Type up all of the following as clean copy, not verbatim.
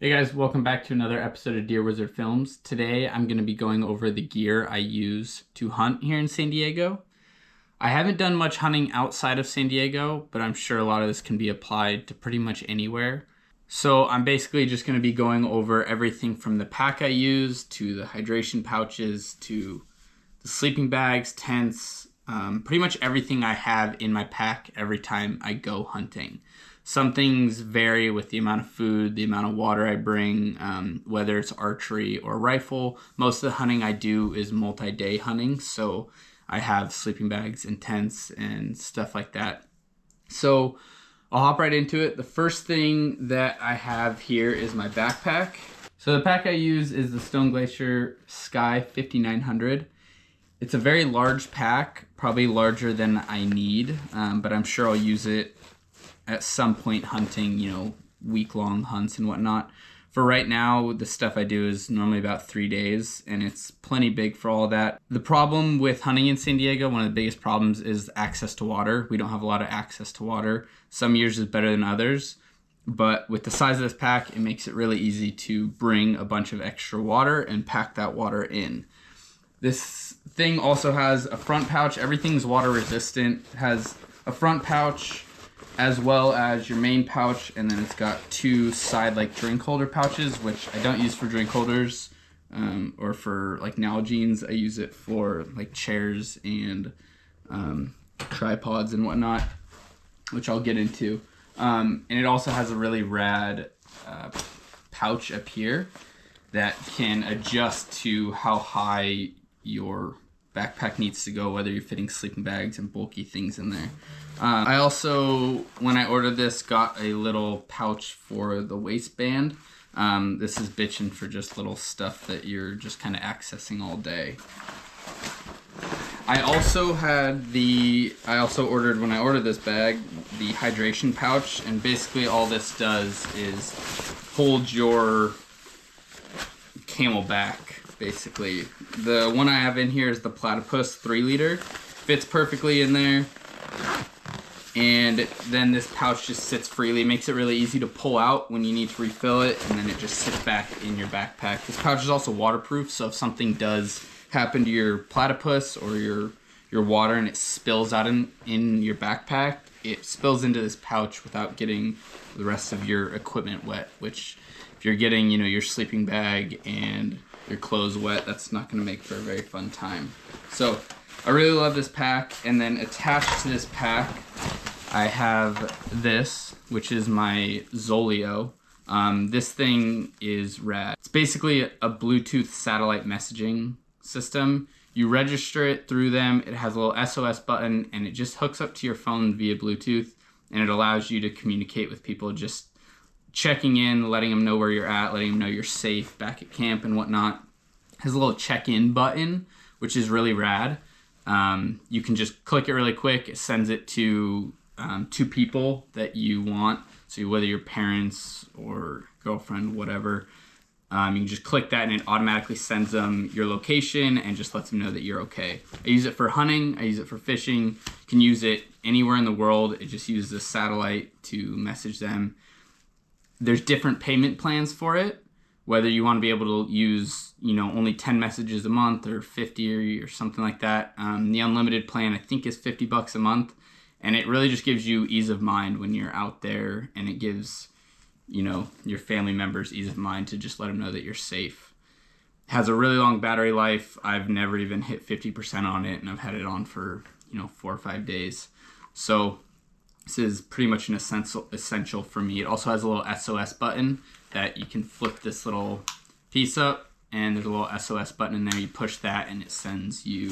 Hey guys, welcome back to another episode of Deer Wizard Films. Today I'm going to be going over the gear I use to hunt here in San Diego. I haven't done much hunting outside of San Diego, but I'm sure a lot of this can be applied to pretty much anywhere. So I'm basically just going to be going over everything from the pack I use to the hydration pouches to the sleeping bags, tents, pretty much everything I have in my pack every time I go hunting. Some things vary with the amount of food, the amount of water I bring, whether it's archery or rifle. Most of the hunting I do is multi-day hunting, so I have sleeping bags and tents and stuff like that. So I'll hop right into it. The first thing that I have here is my backpack. So the pack I use is the Stone Glacier Sky 5900. It's a very large pack, probably larger than I need, but I'm sure I'll use it at some point hunting, week-long hunts and whatnot. For right now, the stuff I do is normally about 3 days, and it's plenty big for all that. The problem with hunting in San Diego, one of the biggest problems, is access to water. We don't have a lot of access to water. Some years is better than others, but with the size of this pack, it makes it really easy to bring a bunch of extra water and pack that water in. This thing also has a front pouch. Everything's water resistant. It has a front pouch, as well as your main pouch, and then it's got two side drink holder pouches, which I don't use for drink holders or for Nalgene's. I use it for chairs and tripods and whatnot, which I'll get into. And it also has a really rad pouch up here that can adjust to how high your backpack needs to go, whether you're fitting sleeping bags and bulky things in there. I also, when I ordered this, got a little pouch for the waistband. This is bitching for just little stuff that you're just kind of accessing all day. I also ordered, when I ordered this bag, the hydration pouch, and basically all this does is hold your Camelback, basically. The one I have in here is the Platypus 3 liter. Fits perfectly in there. And then this pouch just sits freely. It makes it really easy to pull out when you need to refill it, and then it just sits back in your backpack. This pouch is also waterproof, so if something does happen to your platypus or your water and it spills out in your backpack, it spills into this pouch without getting the rest of your equipment wet, which if you're getting, your sleeping bag and your clothes wet, that's not going to make for a very fun time. So I really love this pack. And then attached to this pack, I have this, which is my Zoleo. This thing is rad. It's basically a Bluetooth satellite messaging system. You register it through them. It has a little SOS button, and it just hooks up to your phone via Bluetooth, and it allows you to communicate with people, just checking in, letting them know where you're at, letting them know you're safe back at camp and whatnot. It has a little check-in button, which is really rad. You can just click it really quick. It sends it to two people that you want. So whether your parents or girlfriend, whatever, you can just click that and it automatically sends them your location and just lets them know that you're okay. I use it for hunting. I use it for fishing. You can use it anywhere in the world. It just uses a satellite to message them. There's different payment plans for it, whether you want to be able to use, only 10 messages a month or 50 or something like that. The unlimited plan, I think, is $50 a month. And it really just gives you ease of mind when you're out there, and it gives, your family members ease of mind to just let them know that you're safe. It has a really long battery life. I've never even hit 50% on it, and I've had it on for, 4 or 5 days. So this is pretty much an essential for me. It also has a little SOS button that you can flip this little piece up, and there's a little SOS button in there. You push that and it sends you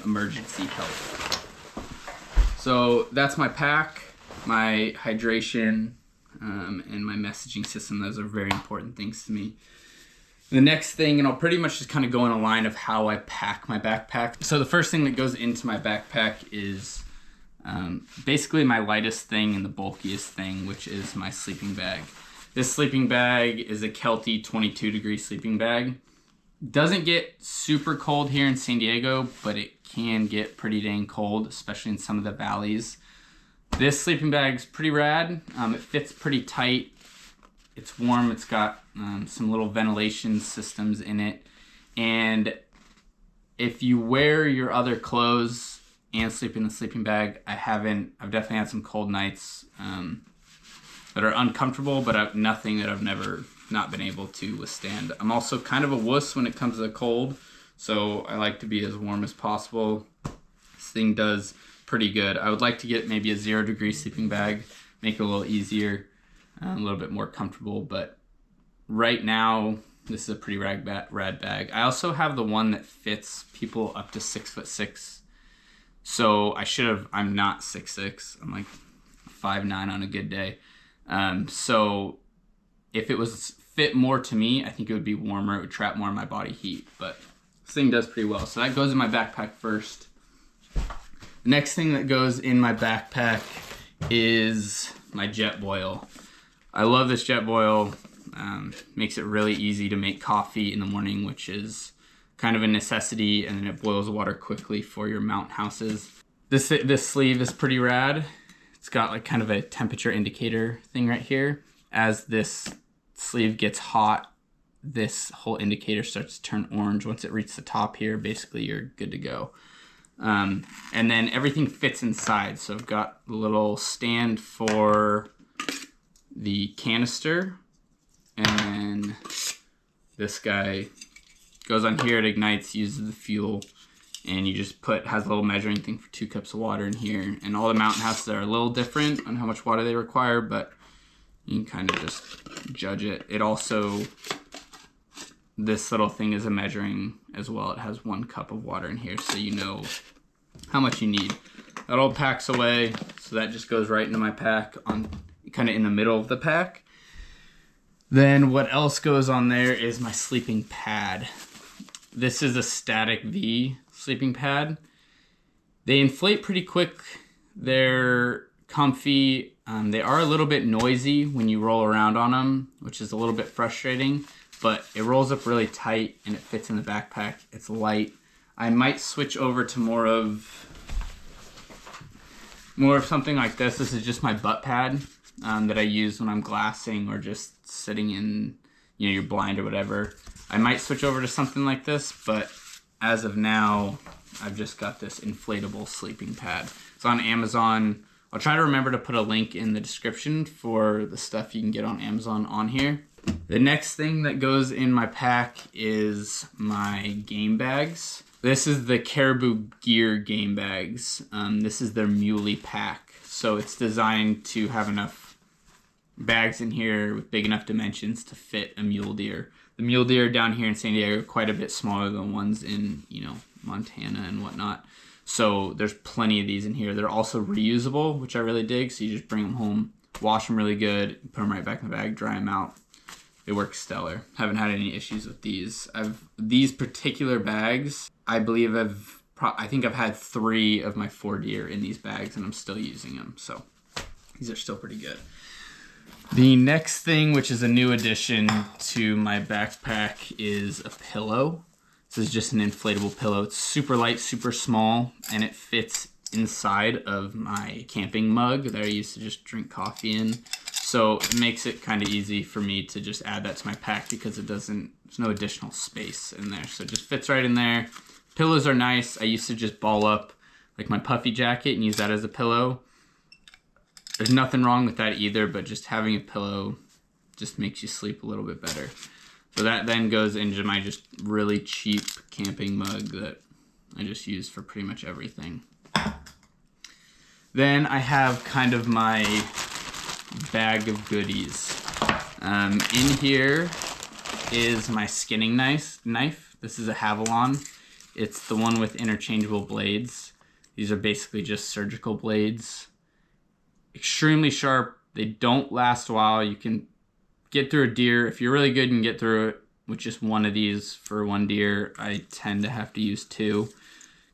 emergency help. So that's my pack, my hydration, and my messaging system. Those are very important things to me. The next thing, and I'll pretty much just kind of go in a line of how I pack my backpack. So the first thing that goes into my backpack is basically my lightest thing and the bulkiest thing, which is my sleeping bag. This sleeping bag is a Kelty 22-degree sleeping bag. Doesn't get super cold here in San Diego, but it can get pretty dang cold, especially in some of the valleys. This sleeping bag's pretty rad. It fits pretty tight. It's warm. It's got some little ventilation systems in it. And if you wear your other clothes and sleep in the sleeping bag, I've definitely had some cold nights that are uncomfortable, but nothing that I've never not been able to withstand. I'm also kind of a wuss when it comes to the cold, so I like to be as warm as possible. This thing does pretty good. I would like to get maybe a 0-degree sleeping bag, make it a little easier, a little bit more comfortable, but right now this is a pretty rad bag. I also have the one that fits people up to 6'6". So I'm not 6'6". I'm like 5'9" on a good day. So if it was fit more to me, I think it would be warmer. It would trap more of my body heat, but this thing does pretty well. So that goes in my backpack first. The next thing that goes in my backpack is my Jetboil. I love this Jetboil. Makes it really easy to make coffee in the morning, which is kind of a necessity, and then it boils the water quickly for your mount houses. This sleeve is pretty rad. It's got like kind of a temperature indicator thing right here. As this sleeve gets hot, this whole indicator starts to turn orange. Once it reaches the top here, basically you're good to go. And then everything fits inside. So I've got a little stand for the canister, and then this guy goes on here, it ignites, uses the fuel, and you just has a little measuring thing for 2 cups of water in here. And all the mountain houses are a little different on how much water they require, but you can kind of just judge it. It also, this little thing is a measuring as well. It has 1 cup of water in here, so you know how much you need. That all packs away, so that just goes right into my pack, on kind of in the middle of the pack. Then what else goes on there is my sleeping pad. This is a Static V sleeping pad. They inflate pretty quick. They're comfy. They are a little bit noisy when you roll around on them, which is a little bit frustrating, but it rolls up really tight and it fits in the backpack. It's light. I might switch over to more of something like this. This is just my butt pad that I use when I'm glassing or just sitting in, your blind or whatever. I might switch over to something like this, but as of now, I've just got this inflatable sleeping pad. It's on Amazon. I'll try to remember to put a link in the description for the stuff you can get on Amazon on here. The next thing that goes in my pack is my game bags. This is the Caribou Gear game bags. This is their Muley pack. So it's designed to have enough bags in here with big enough dimensions to fit a mule deer. The mule deer down here in San Diego are quite a bit smaller than ones in, Montana and whatnot. So there's plenty of these in here. They're also reusable, which I really dig. So you just bring them home, wash them really good, put them right back in the bag, dry them out. They work stellar. Haven't had any issues with these. These particular bags, I believe I think I've had 3 of my 4 deer in these bags, and I'm still using them. So these are still pretty good. The next thing, which is a new addition to my backpack, is a pillow. This is just an inflatable pillow. It's super light, super small, and it fits inside of my camping mug that I used to just drink coffee in. So it makes it kind of easy for me to just add that to my pack because there's no additional space in there. So it just fits right in there. Pillows are nice. I used to just ball up like my puffy jacket and use that as a pillow. There's nothing wrong with that either, but just having a pillow just makes you sleep a little bit better. So that then goes into my just really cheap camping mug that I just use for pretty much everything. Then I have kind of my bag of goodies. In here is my skinning knife. This is a Havalon. It's the one with interchangeable blades. These are basically just surgical blades. Extremely sharp. They don't last a while. You can get through a deer. If you're really good, you can get through it with just one of these for one deer. I tend to have to use 2.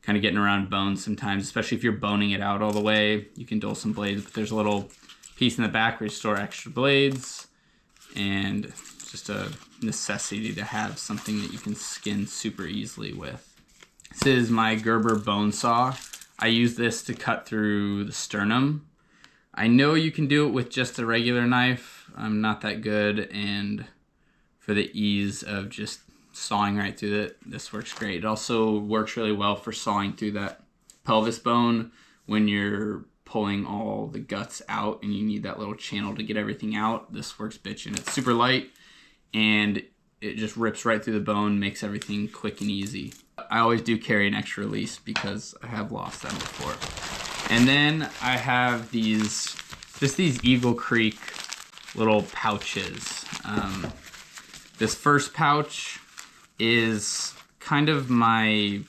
Kind of getting around bones sometimes, especially if you're boning it out all the way. You can dull some blades, but there's a little piece in the back where you store extra blades, and it's just a necessity to have something that you can skin super easily with. This is my Gerber bone saw. I use this to cut through the sternum. I know you can do it with just a regular knife. I'm not that good, and for the ease of just sawing right through it, this works great. It also works really well for sawing through that pelvis bone when you're pulling all the guts out and you need that little channel to get everything out. This works bitchin'. It's super light and it just rips right through the bone, makes everything quick and easy. I always do carry an extra release because I have lost them before. And then I have these Eagle Creek little pouches. This first pouch is kind of my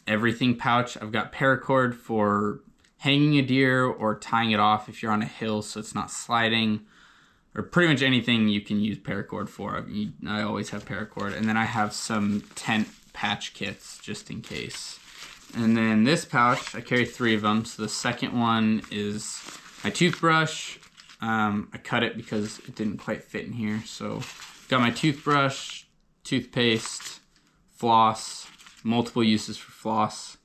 everything pouch. I've got paracord for hanging a deer or tying it off if you're on a hill so it's not sliding, or pretty much anything you can use paracord for. I always have paracord. And then I have some tent patch kits just in case. And then this pouch, I carry 3 of them. So the second one is my toothbrush. I cut it because it didn't quite fit in here. So got my toothbrush, toothpaste, floss, multiple uses for floss,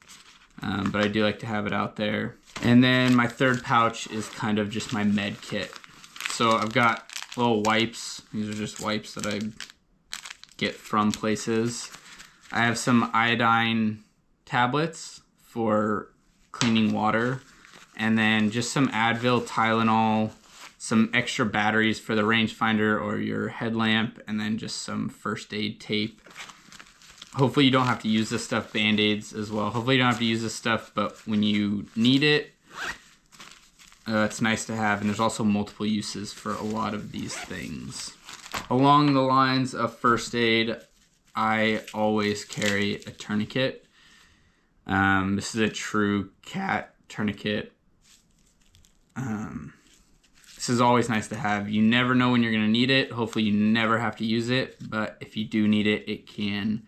but I do like to have it out there. And then my third pouch is kind of just my med kit. So I've got little wipes. These are just wipes that I get from places. I have some iodine tablets for cleaning water, and then just some Advil, Tylenol, some extra batteries for the rangefinder or your headlamp, and then just some first aid tape. Hopefully you don't have to use this stuff, Band-Aids as well. Hopefully you don't have to use this stuff, but when you need it, it's nice to have, and there's also multiple uses for a lot of these things. Along the lines of first aid, I always carry a tourniquet. This is a true cat tourniquet. This is always nice to have. You never know when you're going to need it. Hopefully you never have to use it, but if you do need it, it can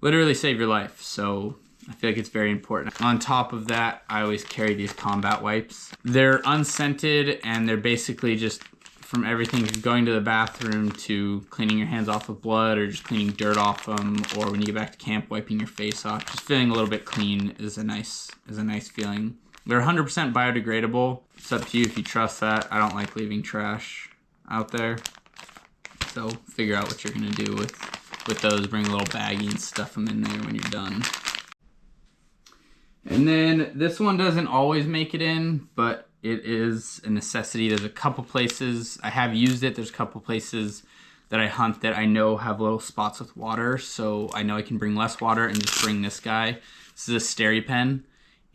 literally save your life. So I feel like it's very important. On top of that, I always carry these combat wipes. They're unscented, and they're basically just from everything from going to the bathroom to cleaning your hands off with blood or just cleaning dirt off them, or when you get back to camp, wiping your face off. Just feeling a little bit clean is a nice feeling. They're 100% biodegradable. It's up to you if you trust that. I don't like leaving trash out there. So figure out what you're gonna do with those. Bring a little baggie and stuff them in there when you're done. And then this one doesn't always make it in, but it is a necessity. There's a couple places I have used it. There's a couple places that I hunt that I know have little spots with water, so I know I can bring less water and just bring this guy. This is a Steripen,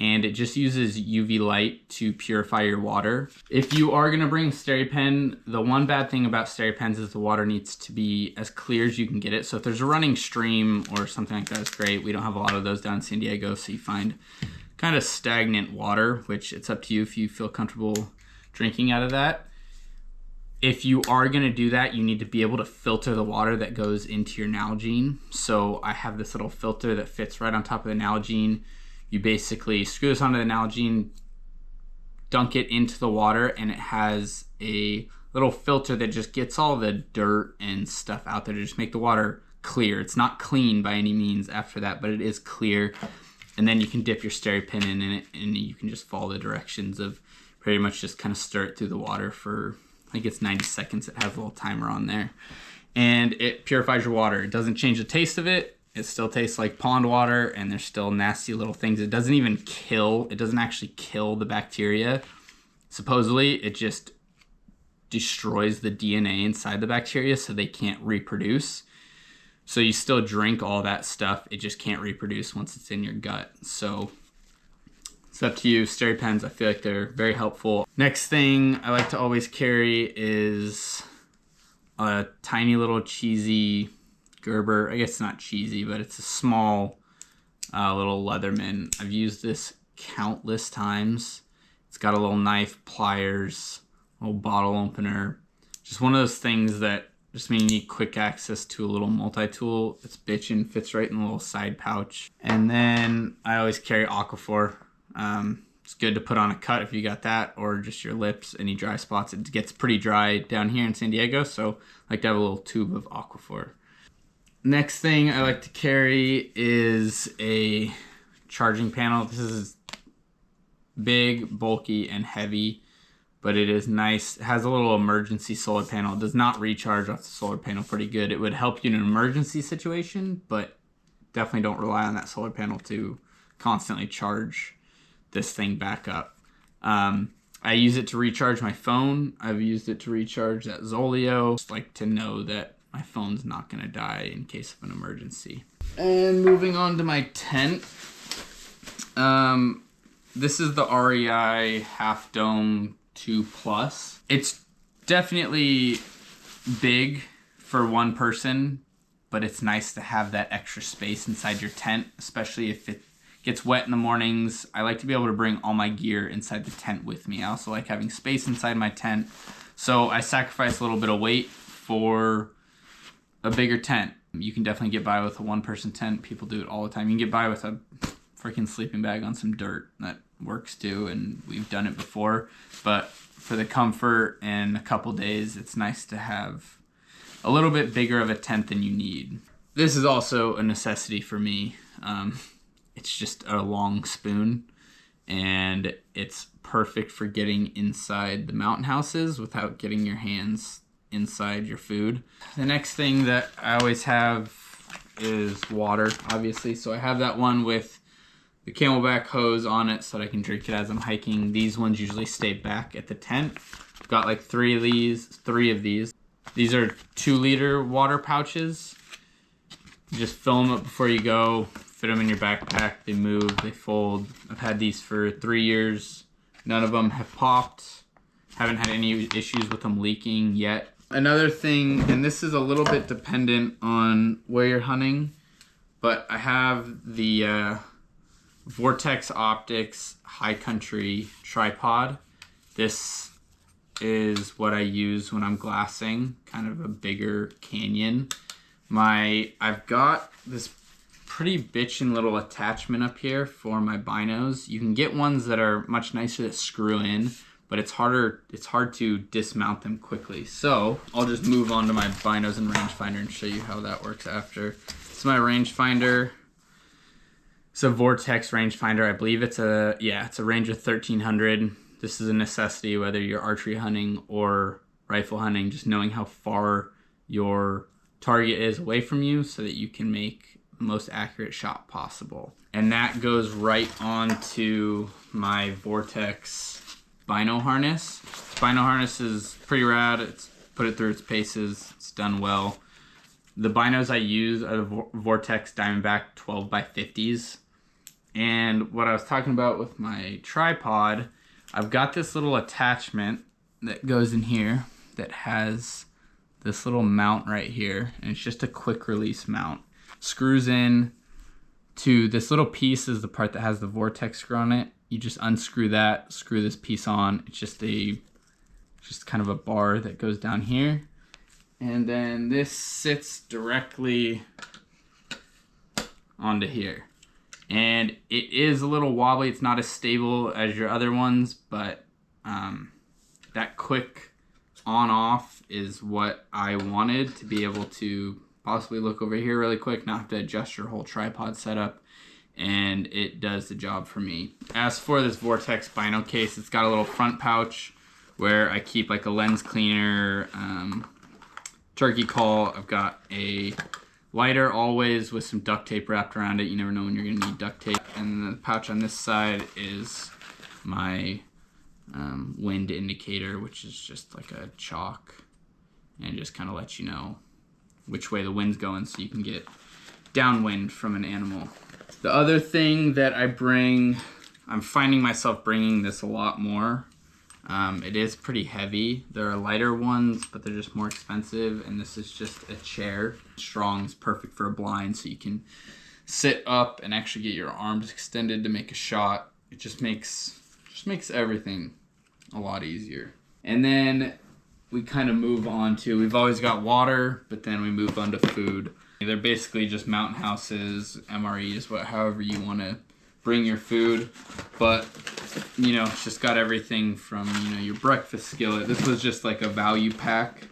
and it just uses UV light to purify your water. If you are gonna bring Steripen, the one bad thing about Steripens is the water needs to be as clear as you can get it. So if there's a running stream or something like that, it's great. We don't have a lot of those down in San Diego, so you find kind of stagnant water, which it's up to you if you feel comfortable drinking out of that. If you are gonna do that, you need to be able to filter the water that goes into your Nalgene. So I have this little filter that fits right on top of the Nalgene. You basically screw this onto the Nalgene, dunk it into the water, and it has a little filter that just gets all the dirt and stuff out there to just make the water clear. It's not clean by any means after that, but it is clear. And then you can dip your Steripen in it, and you can just follow the directions of pretty much just kind of stir it through the water for, I think it's 90 seconds. It has a little timer on there. And it purifies your water. It doesn't change the taste of it. It still tastes like pond water, and there's still nasty little things. It doesn't even kill. It doesn't actually kill the bacteria. Supposedly, it just destroys the DNA inside the bacteria so they can't reproduce. So you still drink all that stuff. It just can't reproduce once it's in your gut. So it's up to you. Steripens, I feel like they're very helpful. Next thing I like to always carry is a tiny little cheesy Gerber. I guess it's not cheesy, but it's a small little Leatherman. I've used this countless times. It's got a little knife, pliers, little bottle opener. Just one of those things that just mean you need quick access to a little multi-tool. It's bitchin', fits right in the little side pouch. And then I always carry Aquaphor. It's good to put on a cut if you got that, or just your lips, any dry spots. It gets pretty dry down here in San Diego, so I like to have a little tube of Aquaphor. Next thing I like to carry is a charging panel. This is big, bulky, and heavy, but it is nice. It has a little emergency solar panel. It does not recharge off the solar panel pretty good. It would help you in an emergency situation, but definitely don't rely on that solar panel to constantly charge this thing back up. I use it to recharge my phone. I've used it to recharge that Zoleo. Just like to know that my phone's not gonna die in case of an emergency. And moving on to my tent. This is the REI Half Dome 2 Plus. It's definitely big for one person, but it's nice to have that extra space inside your tent, especially if it gets wet in the mornings. I like to be able to bring all my gear inside the tent with me. I also like having space inside my tent. So I sacrifice a little bit of weight for a bigger tent. You can definitely get by with a one-person tent. People do it all the time. You can get by with a freaking sleeping bag on some dirt. That works too, and we've done it before. But for the comfort and a couple days, it's nice to have a little bit bigger of a tent than you need. This is also a necessity for me. It's just a long spoon, and it's perfect for getting inside the mountain houses without getting your hands inside your food. The next thing that I always have is water, obviously. So I have that one with the Camelback hose on it so that I can drink it as I'm hiking. These ones usually stay back at the tent. I've got like three of these. These are 2-liter water pouches. You just fill them up before you go, fit them in your backpack, they move, they fold. I've had these for 3 years. None of them have popped. Haven't had any issues with them leaking yet. Another thing, and this is a little bit dependent on where you're hunting, but I have the Vortex Optics High Country tripod. This is what I use when I'm glassing, kind of a bigger canyon. I've got this pretty bitchin' little attachment up here for my binos. You can get ones that are much nicer that screw in, but it's hard to dismount them quickly. So I'll just move on to my binos and rangefinder and show you how that works after. It's my rangefinder. It's a Vortex rangefinder. I believe it's a range of 1300. This is a necessity whether you're archery hunting or rifle hunting, just knowing how far your target is away from you so that you can make the most accurate shot possible. And that goes right onto my Vortex bino harness. Bino harness is pretty rad. It's put it through its paces. It's done well. The binos I use are the Vortex Diamondback 12x50s. And what I was talking about with my tripod, I've got this little attachment that goes in here that has this little mount right here, and it's just a quick release mount. Screws in to this little piece is the part that has the Vortex screw on it. You just unscrew that, screw this piece on. It's just kind of a bar that goes down here. And then this sits directly onto here. And it is a little wobbly. It's not as stable as your other ones, but that quick on-off is what I wanted to be able to possibly look over here really quick, not have to adjust your whole tripod setup, and it does the job for me. As for this Vortex Bino case, it's got a little front pouch where I keep like a lens cleaner, turkey call. I've got a lighter always with some duct tape wrapped around it. You never know when you're gonna need duct tape. And the pouch on this side is my wind indicator, which is just like a chalk, and just kind of lets you know which way the wind's going so you can get downwind from an animal. The other thing that I bring, I'm finding myself bringing this a lot more. It is pretty heavy. There are lighter ones, but they're just more expensive, and this is just a chair. Strong is perfect for a blind, so you can sit up and actually get your arms extended to make a shot. It just makes everything a lot easier. And then we kind of move on to, we've always got water, but then we move on to food. They're basically just mountain houses, MREs, however you want to bring your food. But, you know, it's just got everything from, you know, your breakfast skillet. This was just like a value pack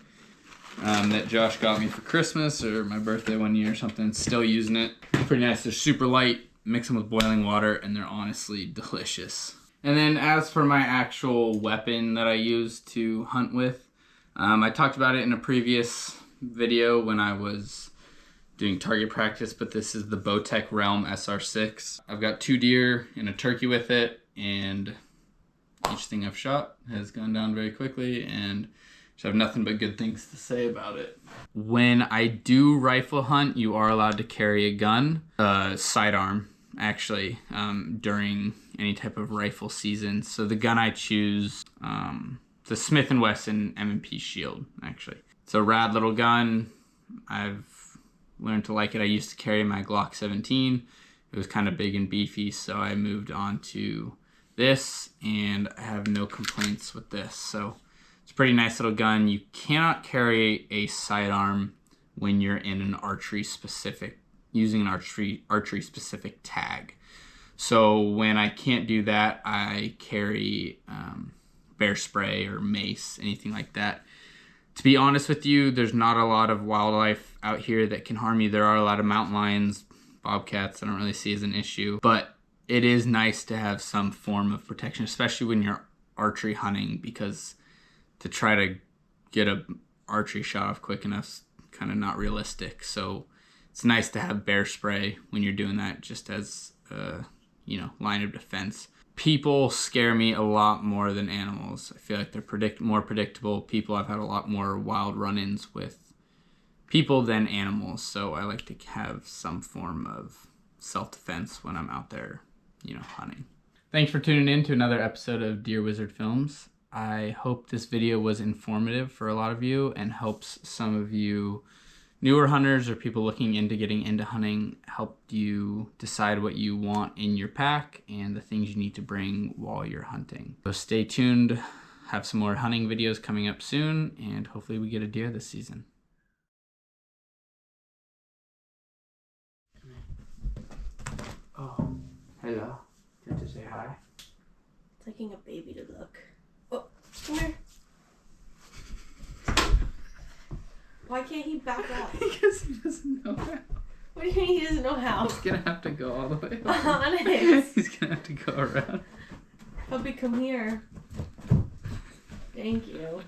that Josh got me for Christmas or my birthday one year or something. Still using it. Pretty nice. They're super light. Mix them with boiling water, and they're honestly delicious. And then as for my actual weapon that I use to hunt with, I talked about it in a previous video when I was doing target practice, but this is the Bowtech Realm SR6. I've got 2 deer and a turkey with it, and each thing I've shot has gone down very quickly, and I have nothing but good things to say about it. When I do rifle hunt, you are allowed to carry a gun, sidearm, actually, during any type of rifle season. So the gun I choose, the Smith & Wesson M&P Shield, actually. It's a rad little gun. I've learned to like it. I used to carry my Glock 17. It was kind of big and beefy, so I moved on to this, and I have no complaints with this. So it's a pretty nice little gun. You cannot carry a sidearm when you're in an archery specific, using an archery specific tag. So when I can't do that, I carry bear spray or mace, anything like that. To be honest with you, there's not a lot of wildlife out here that can harm you. There are a lot of mountain lions, bobcats, I don't really see as an issue, but it is nice to have some form of protection, especially when you're archery hunting, because to try to get a archery shot off quick enough is kind of not realistic. So it's nice to have bear spray when you're doing that, just as a, line of defense. People scare me a lot more than animals. I feel like they're more predictable. I've had a lot more wild run-ins with people than animals, so I like to have some form of self-defense when I'm out there, hunting. Thanks for tuning in to another episode of Deer Wizard Films. I hope this video was informative for a lot of you and helps some of you newer hunters or people looking into getting into hunting, helped you decide what you want in your pack and the things you need to bring while you're hunting. So stay tuned. Have some more hunting videos coming up soon, and hopefully we get a deer this season. Oh, hello. Good to say hi. Taking a baby to look. Oh, come here. Why can't he back up? Because he doesn't know how. What do you mean he doesn't know how? He's gonna have to go all the way over. Honest. He's gonna have to go around. Puppy, come here. Thank you.